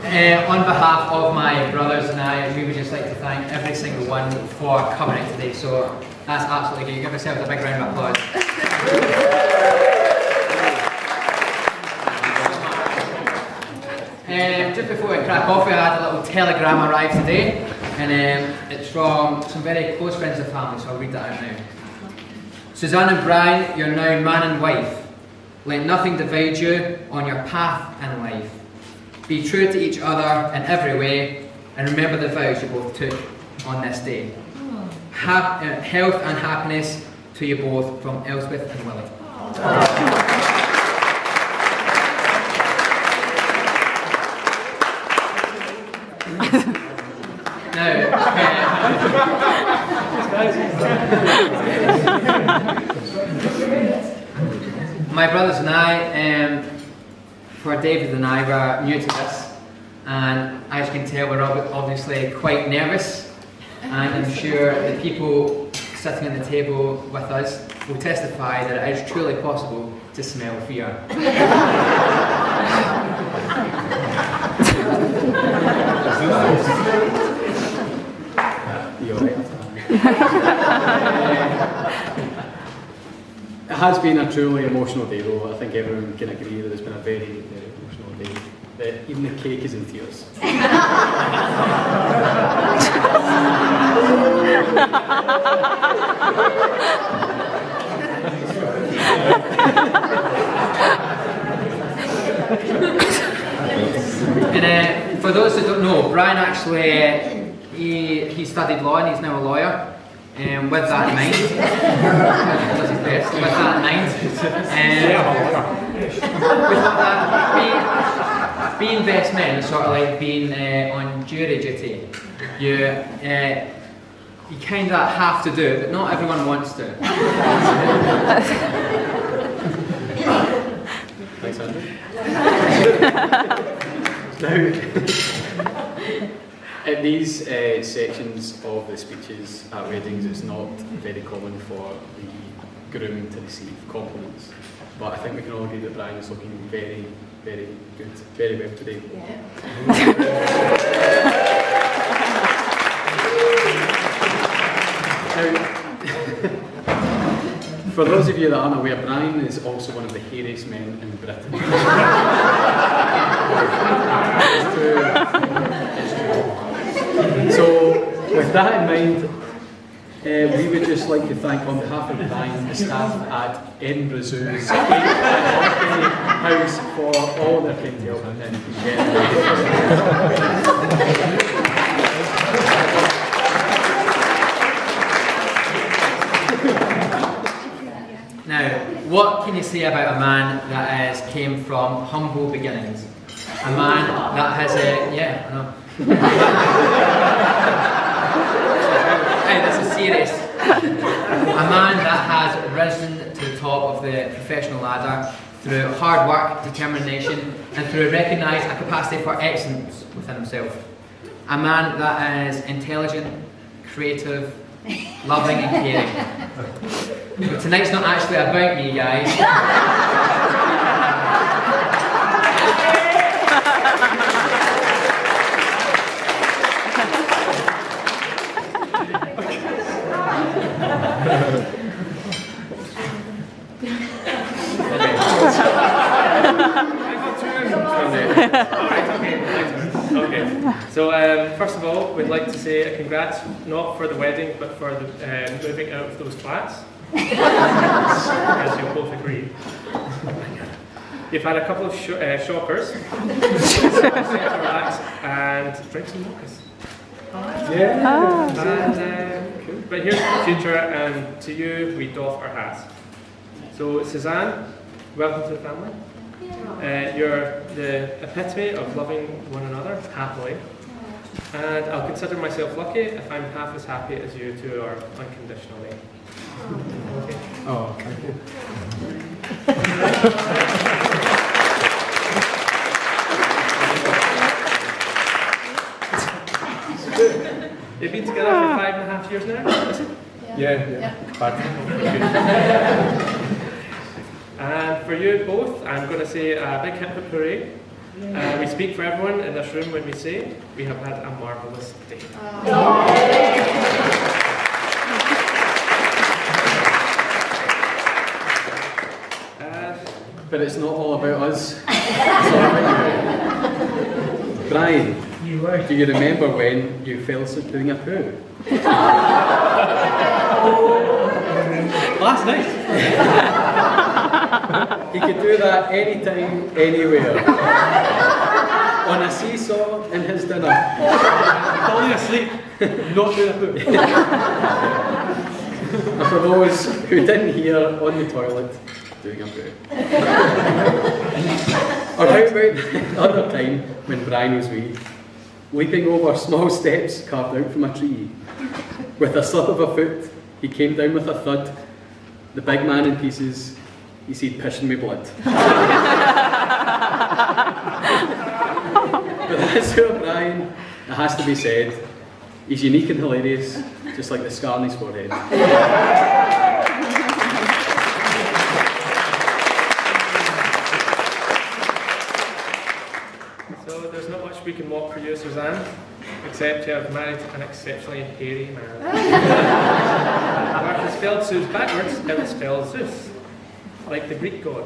On behalf of my brothers and I, we would just like to thank every single one for coming in today. So that's absolutely great. Give yourselves a big round of applause. Just before we crack off, we had a little telegram arrive today, and it's from some very close friends of the family, so I'll read that out now. Suzanne and Brian, you're now man and wife. Let nothing divide you on your path in life. Be true to each other in every way, and remember the vows you both took on this day. Health and happiness to you both from Elspeth and Willie. Now, my brothers and I, for David and I, were new to this, and as you can tell, we're obviously quite nervous, and I'm sure the people sitting at the table with us will testify that it is truly possible to smell fear. It has been a truly emotional day, though. I think everyone can agree that it's been a very, very emotional day. Even the cake is in tears. And for those who don't know, Brian actually he studied law and he's now a lawyer. With that in mind, does his best. With that in mind, being best men is sort of like being on jury duty. You kind of have to do it, but not everyone wants to. Thanks, Andrew. In these sections of the speeches at weddings, it's not very common for the groom to receive compliments. But I think we can all agree that Brian is looking very, very good, very well today. Yeah. Now, for those of you that aren't aware, Brian is also one of the hairiest men in Britain. It's true. So, with that in mind, we would just like to thank, on behalf of Brian, the staff at Edinburgh Zoo's House for all their kind help and Now, what can you say about a man that came from humble beginnings? A man that has yeah, I know. Hey, this is serious. A man that has risen to the top of the professional ladder through hard work, determination, and through recognised a capacity for excellence within himself. A man that is intelligent, creative, loving and caring. But tonight's not actually about me, guys. Okay. So first of all, we'd like to say a congrats, not for the wedding, but for the moving out of those flats, as you'll both agree. You've had a couple of shockers, relax and drink some mochas. Yeah. And, but here's the future, and to you we doff our hats. So Suzanne, welcome to the family. You're the epitome of loving one another happily, and I'll consider myself lucky if I'm half as happy as you two are unconditionally. Okay. Oh, okay. You've been together for 5.5 years now, is it? Yeah. And for you both, I'm going to say a big hip hip hooray. We speak for everyone in this room when we say we have had a marvellous day. But it's not all about us. It's all about you. Brian, do you remember when you fell asleep doing a poo? Last night. You could do that anytime, anywhere. On a seesaw in his dinner. Falling asleep, not doing a poo. And for those who didn't hear, on the toilet, doing a poo. Or how about the other time when Brian was wee, leaping over small steps carved out from a tree. With a slip of a foot, he came down with a thud. The big man in pieces, he said, "Pissing me blood." But that's who Brian, it has to be said, he's unique and hilarious, just like the scar on his forehead. So there's not much we can walk for you, Suzanne, except you have married an exceptionally hairy man. If you spelled Zeus backwards, it would spell Zeus, like the Greek god,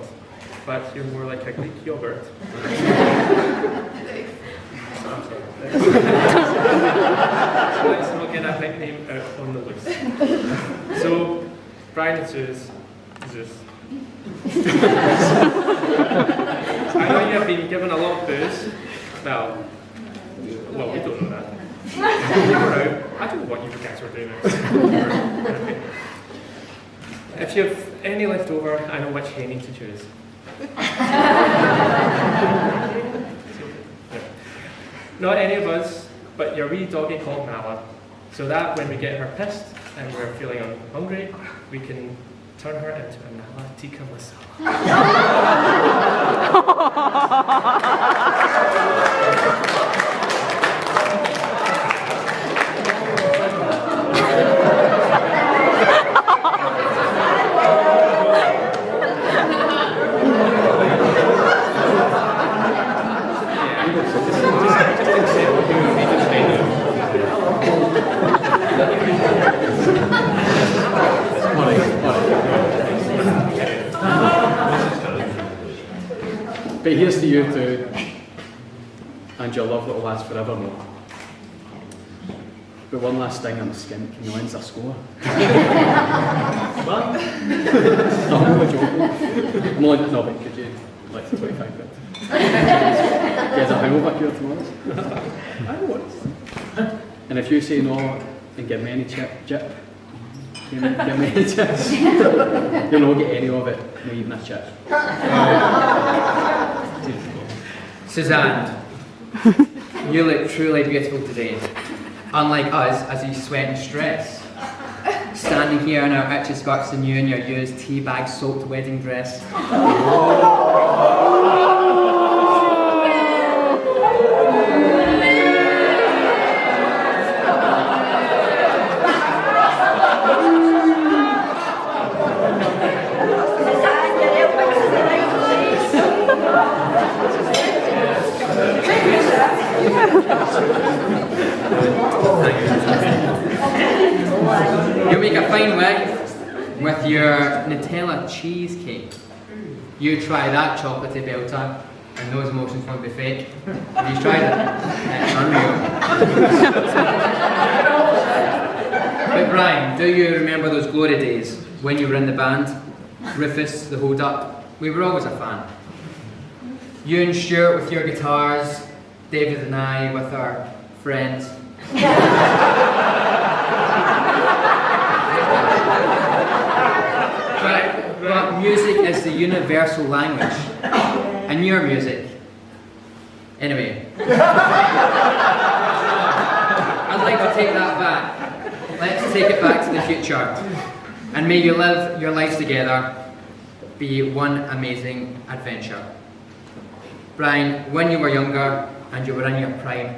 but you're more like a Greek yogurt. So let's not get a nickname out on the loose. So, Brian and Zeus. I know you've been given a lot of booze. Well, we don't know that. You were out. I don't know what you guys were doing. If you have any left over, I know which henny to choose. Not any of us, but your wee doggy called Nala. So that when we get her pissed and we're feeling hungry, we can turn her into a Nala tikka masala. But here's to you two, and your love that will last forevermore. But one last thing on the skin, can you lend us a score? What? No, I'm only joking. No, but could you, like, 25 quid? There's a hangover cure tomorrow. I know it. And if you say no and give me any jip, give me any chips, you'll not get any of it, not even a chip. Suzanne, you look truly beautiful today. Unlike us, as you sweat and stress. Standing here in our itchy skirts and you in your used teabag soaked wedding dress. You make a fine wife with your Nutella cheesecake. You try that chocolatey belter, and those emotions won't be fake. Have you tried it? It's unreal. But Brian, do you remember those glory days when you were in the band? Rufus, the Hold Up. We were always a fan. You and Stuart with your guitars, David and I with our friends. But music is the universal language, and your music. Anyway, I'd like to take that back. Let's take it back to the future, and may you live your lives together, be one amazing adventure. Brian, when you were younger and you were in your prime,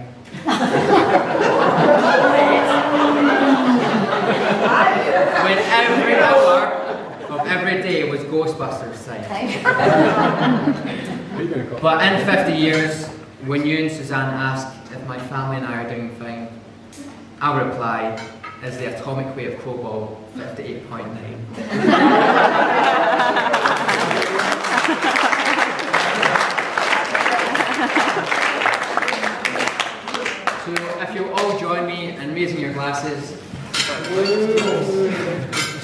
when every hour of every day was Ghostbusters time. But in 50 years, when you and Suzanne ask if my family and I are doing fine, I'll reply, is the atomic weight of cobalt 58.9? So if you'll all join me in raising your glasses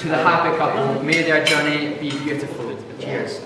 to the happy couple, may their journey be beautiful. Cheers.